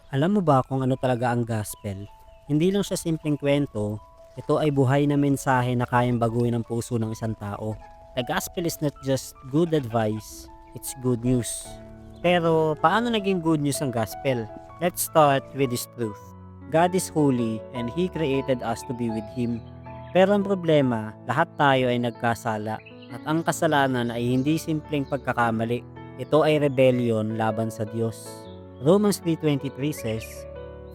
Alam mo ba kung ano talaga ang gospel? Hindi lang siya simpleng kwento, ito ay buhay na mensahe na kayang baguhin ang puso ng isang tao. The gospel is not just good advice, it's good news. Pero paano naging good news ang gospel? Let's start with this truth. God is holy and He created us to be with Him. Pero ang problema, lahat tayo ay nagkasala at ang kasalanan ay hindi simpleng pagkakamali. Ito ay rebellion laban sa Diyos. Romans 3:23 says,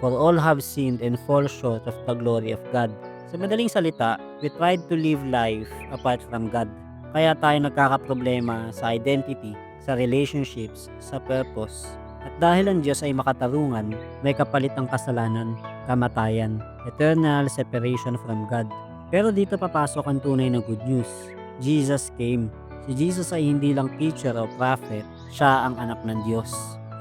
"For all have sinned and fall short of the glory of God." Sa madaling salita, we tried to live life apart from God. Kaya tayo nagkakaproblema sa identity, sa relationships, sa purpose. At dahil ang Diyos ay makatarungan, may kapalit ang kasalanan, kamatayan, eternal separation from God. Pero dito papasok ang tunay na good news. Jesus came. Si Jesus ay hindi lang teacher o prophet, siya ang anak ng Diyos.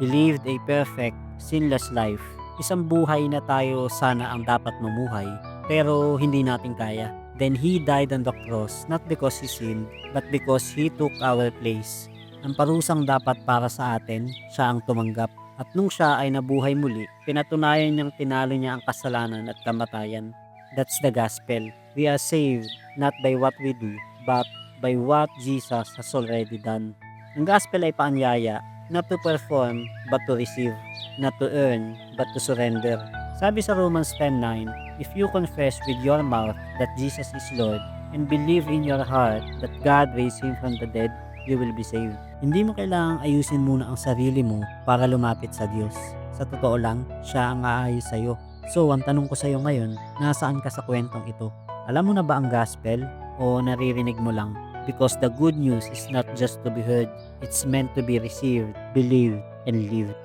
He lived a perfect, sinless life. Isang buhay na tayo sana ang dapat mamuhay, pero hindi natin kaya. Then He died on the cross, not because He sinned, but because He took our place. Ang parusang dapat para sa atin, siya ang tumanggap. At nung siya ay nabuhay muli, pinatunayan niyang tinalo niya ang kasalanan at kamatayan. That's the gospel. We are saved not by what we do, but by what Jesus has already done. Ang gospel ay paanyaya, not to perform, but to receive. Not to earn, but to surrender. Sabi sa Romans 10:9, if you confess with your mouth that Jesus is Lord, and believe in your heart that God raised Him from the dead, you will be saved. Hindi mo kailangang ayusin muna ang sarili mo para lumapit sa Diyos. Sa totoo lang, siya ang aayos sa'yo. So, ang tanong ko sa'yo ngayon, nasaan ka sa kwentong ito? Alam mo na ba ang gospel? O naririnig mo lang? Because the good news is not just to be heard, it's meant to be received, believed, and lived.